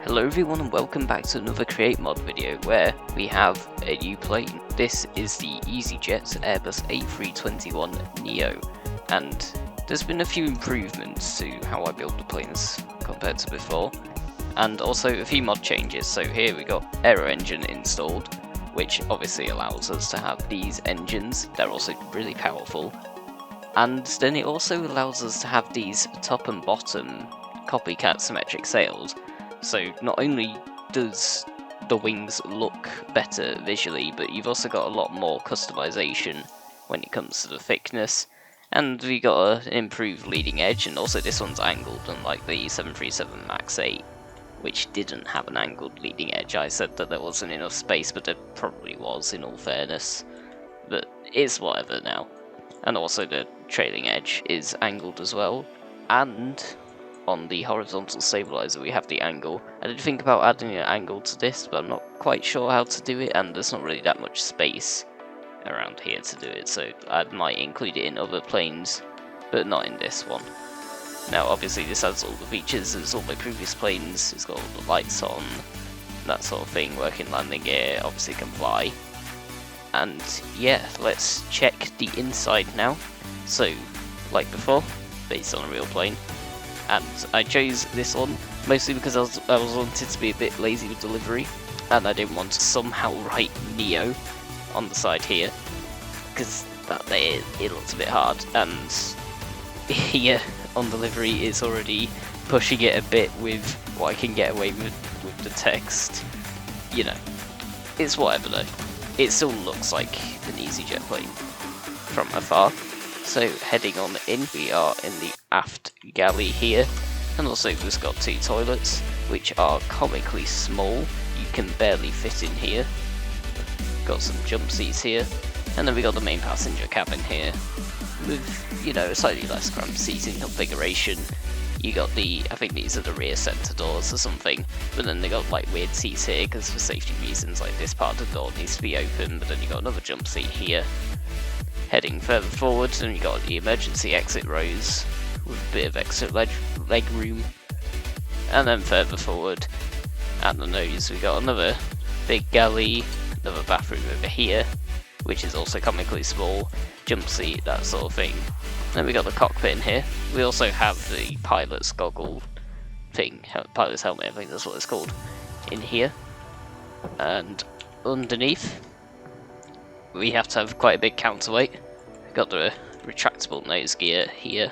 Hello everyone and welcome back to another Create mod video where we have a new plane. This is the easyJet Airbus A321 Neo, and there's been a few improvements to how I build the planes compared to before, and also a few mod changes. So here we got Aero Engine installed, which obviously allows us to have these engines. They're also really powerful, and then it also allows us to have these top and bottom copycat symmetric sails. So not only does the wings look better visually, but you've also got a lot more customization when it comes to the thickness, and we got an improved leading edge, and also this one's angled unlike the 737 MAX 8, which didn't have an angled leading edge. I said that there wasn't enough space, but there probably was in all fairness, but it's whatever now. And also the trailing edge is angled as well, and on the horizontal stabilizer we have the angle. I did think about adding an angle to this, but I'm not quite sure how to do it, and there's not really that much space around here to do it, so I might include it in other planes, but not in this one. Now obviously this has all the features as all my previous planes. It's got all the lights on, that sort of thing, working landing gear, obviously can fly. And yeah, let's check the inside now. So, like before, based on a real plane. And I chose this one mostly because I was wanted to be a bit lazy with delivery, and I didn't want to somehow write Neo on the side here, because it looks a bit hard, and here on delivery it's already pushing it a bit with what I can get away with the text. You know, it's whatever though. It still looks like an easyJet plane from afar. So heading on in, we are in the aft galley here, and also we've got two toilets, which are comically small. You can barely fit in here. Got some jump seats here, and then we got the main passenger cabin here, with, you know, a slightly less cramped seating configuration. You got the, I think these are the rear centre doors or something, but then they got like weird seats here, because for safety reasons, like this part of the door needs to be open, but then you got another jump seat here. Heading further forward, and you got the emergency exit rows with a bit of extra leg room, and then further forward at the nose we got another big galley, another bathroom over here, which is also comically small, jump seat, that sort of thing. Then we got the cockpit in here. We also have the pilot's goggle thing, pilot's helmet, I think that's what it's called, in here. And underneath we have to have quite a big counterweight. We've got the retractable nose gear here.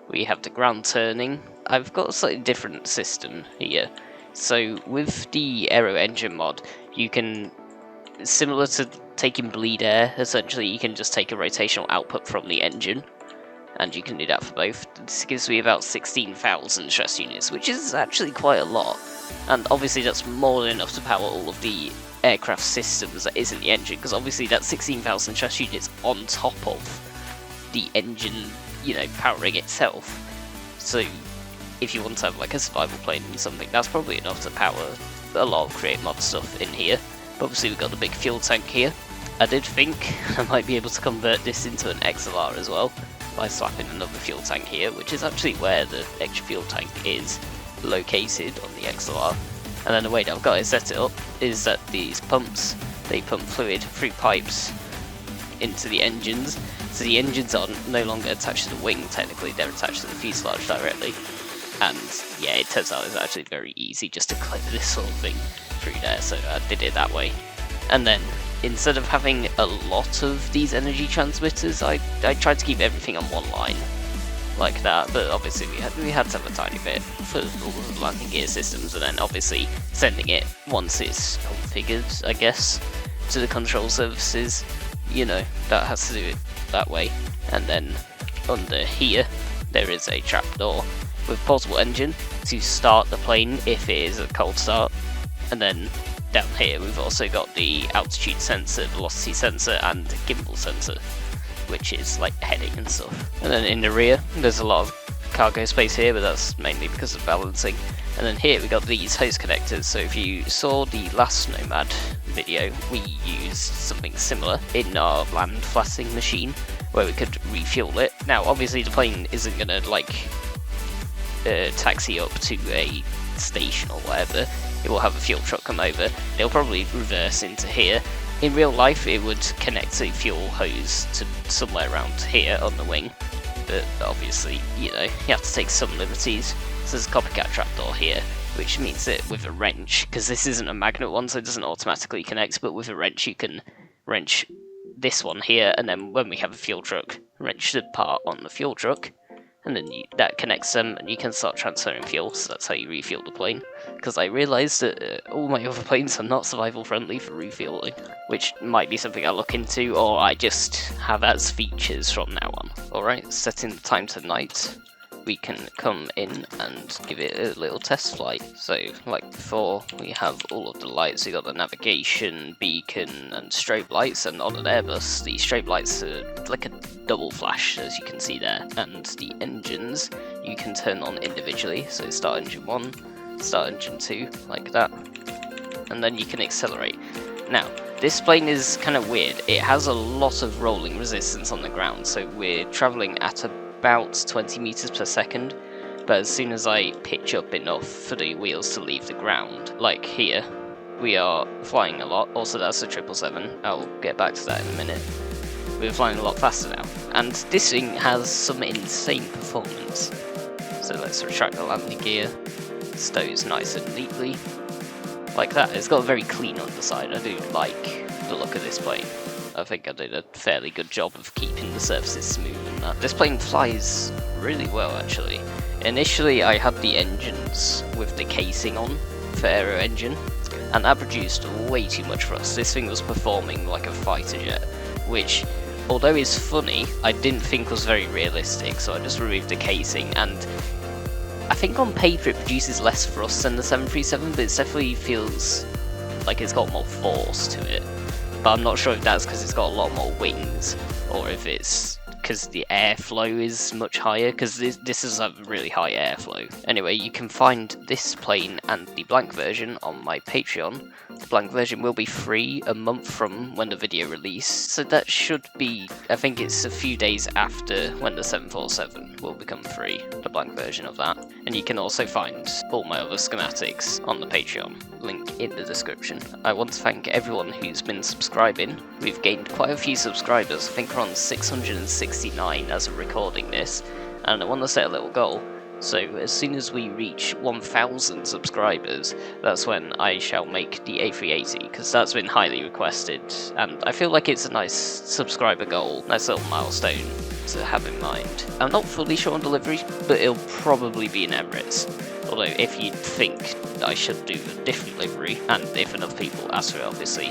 We have the ground turning. I've got a slightly different system here. So with the Aero Engine mod, you can, similar to taking bleed air, essentially you can just take a rotational output from the engine, and you can do that for both. This gives me about 16,000 stress units, which is actually quite a lot, and obviously that's more than enough to power all of the aircraft systems that isn't the engine, because obviously that's 16,000 stress units on top of the engine, you know, powering itself. So if you want to have like a survival plane or something, that's probably enough to power a lot of Create mod stuff in here. But obviously we've got the big fuel tank here. I did think I might be able to convert this into an XLR as well by slapping another fuel tank here, which is actually where the extra fuel tank is located on the XLR. And then the way that I've got it set it up is that these pumps, they pump fluid through pipes into the engines. So the engines are no longer attached to the wing, technically they're attached to the fuselage directly. And yeah, it turns out it's actually very easy just to clip this sort of thing through there, so I did it that way. And then instead of having a lot of these energy transmitters, I tried to keep everything on one line like that, but obviously we had to have a tiny bit for all the landing gear systems, and then obviously sending it once it's configured, I guess, to the control services, you know, that has to do it that way. And then under here there is a trapdoor with portable engine to start the plane if it is a cold start, and then down here we've also got the altitude sensor, velocity sensor, and gimbal sensor, which is like heading and stuff. And then in the rear there's a lot of cargo space here, but that's mainly because of balancing. And then here we got these hose connectors. So if you saw the last Nomad video, we used something similar in our land flattening machine where we could refuel it. Now obviously the plane isn't gonna like taxi up to a station or whatever, it will have a fuel truck come over. It'll probably reverse into here. In real life, it would connect a fuel hose to somewhere around here on the wing, but obviously, you know, you have to take some liberties. So there's a copycat trapdoor here, which means that with a wrench, because this isn't a magnet one, so it doesn't automatically connect, but with a wrench you can wrench this one here, and then when we have a fuel truck, wrench the part on the fuel truck, and then that connects them, and you can start transferring fuel, so that's how you refuel the plane. Because I realised that all my other planes are not survival friendly for refueling, which might be something I'll look into, or I just have as features from now on. Alright, setting the time to night, we can come in and give it a little test flight. So, like before, we have all of the lights. We got the navigation, beacon, and strobe lights, and on an Airbus, the strobe lights are like a double flash, as you can see there. And the engines, you can turn on individually, so start engine 1, start engine 2, like that. And then you can accelerate. Now, this plane is kind of weird. It has a lot of rolling resistance on the ground, so we're travelling at about 20 meters per second, but as soon as I pitch up enough for the wheels to leave the ground, like here, we are flying a lot. Also, that's a 777. I'll get back to that in a minute. We're flying a lot faster now, and this thing has some insane performance. So let's retract the landing gear, stows nice and neatly, like that. It's got a very clean underside. I do like the look of this plane. I think I did a fairly good job of keeping the surfaces smooth and that. This plane flies really well, actually. Initially, I had the engines with the casing on for aero engine, and that produced way too much thrust. This thing was performing like a fighter jet, which, although is funny, I didn't think was very realistic, so I just removed the casing, and I think on paper it produces less thrust than the 737, but it definitely feels like it's got more force to it. But I'm not sure if that's because it's got a lot more wings, or if it's because the airflow is much higher, because this is a really high airflow. Anyway, you can find this plane and the blank version on my Patreon. The blank version will be free a month from when the video released, so that should be, I think it's a few days after when the 747 will become free, the blank version of that. And you can also find all my other schematics on the Patreon, link in the description. I want to thank everyone who's been subscribing. We've gained quite a few subscribers. I think we're on 669 as of recording this, and I want to set a little goal. So as soon as we reach 1,000 subscribers, that's when I shall make the A380, because that's been highly requested, and I feel like it's a nice subscriber goal, nice little milestone to have in mind. I'm not fully sure on delivery, but it'll probably be in Emirates. Although if you think I should do a different livery, and if enough people ask for it, obviously,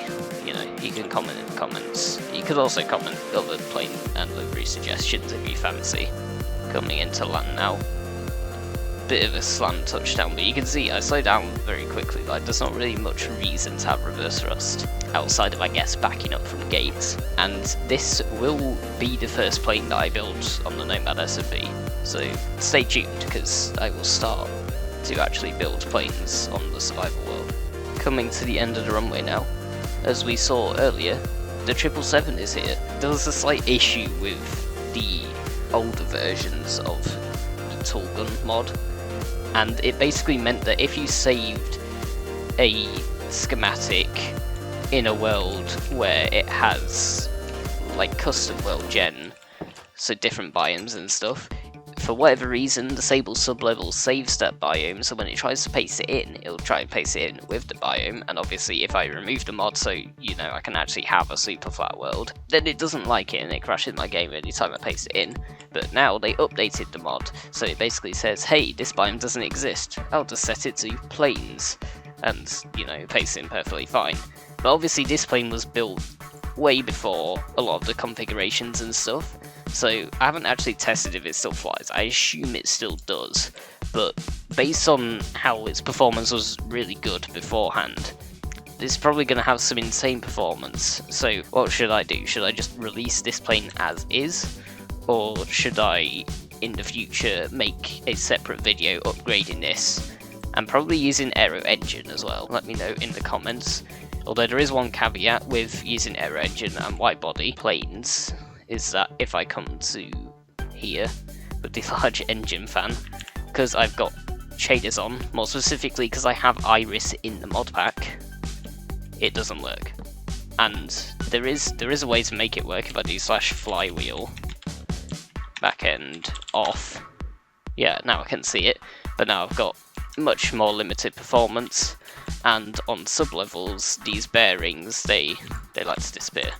you know, you can comment in the comments. You could also comment other plane and livery suggestions if you fancy. Coming into land now. Bit of a slant touchdown, but you can see I slow down very quickly. Like, there's not really much reason to have reverse thrust outside of, I guess, backing up from gates. And this will be the first plane that I build on the Nomad SMB, so stay tuned, because I will start to actually build planes on the survival world. Coming to the end of the runway now. As we saw earlier, the 777 is here. There was a slight issue with the older versions of the Tool Gun mod, and it basically meant that if you saved a schematic in a world where it has like custom world gen, so different biomes and stuff, for whatever reason the Sable sublevel saves that biome, so when it tries to paste it in, it'll try and paste it in with the biome. And obviously if I remove the mod so, you know, I can actually have a super flat world, then it doesn't like it and it crashes my game anytime I paste it in. But now they updated the mod, so it basically says, hey, this biome doesn't exist, I'll just set it to planes, and, you know, paste it in perfectly fine. But obviously this plane was built way before a lot of the configurations and stuff, so I haven't actually tested if it still flies. I assume it still does, but based on how its performance was really good beforehand, it's probably going to have some insane performance. So what should I do? Should I just release this plane as is, or should I in the future make a separate video upgrading this and probably using Aero Engine as well? Let me know in the comments. Although there is one caveat with using Aero Engine and wide body planes, is that if I come to here with the large engine fan, because I've got shaders on, more specifically because I have Iris in the mod pack, it doesn't work. And there is a way to make it work if I do /flywheel backend off. Yeah, now I can see it, but now I've got much more limited performance, and on sub-levels, these bearings, they like to disappear,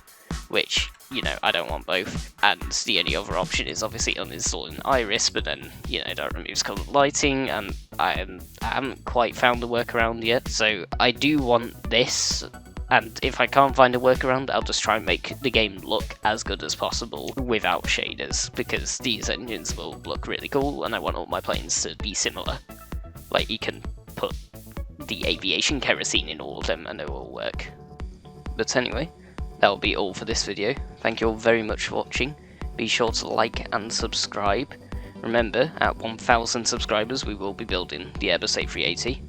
which, you know, I don't want both, and the only other option is obviously uninstalling Iris, but then, you know, that removes colored lighting, and I haven't quite found the workaround yet, so I do want this, and if I can't find a workaround, I'll just try and make the game look as good as possible without shaders, because these engines will look really cool, and I want all my planes to be similar. Like, you can put the aviation kerosene in all of them and it will work. But anyway, that will be all for this video. Thank you all very much for watching. Be sure to like and subscribe. Remember, at 1000 subscribers we will be building the Airbus A380.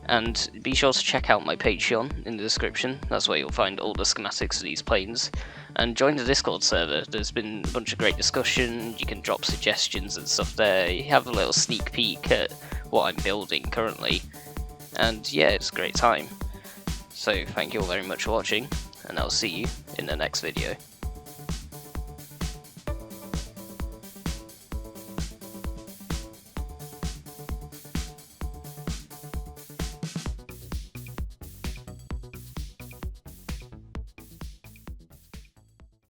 And be sure to check out my Patreon in the description, that's where you'll find all the schematics of these planes. And join the Discord server, there's been a bunch of great discussion, you can drop suggestions and stuff there, you have a little sneak peek at what I'm building currently. And yeah, it's a great time. So thank you all very much for watching, and I'll see you in the next video.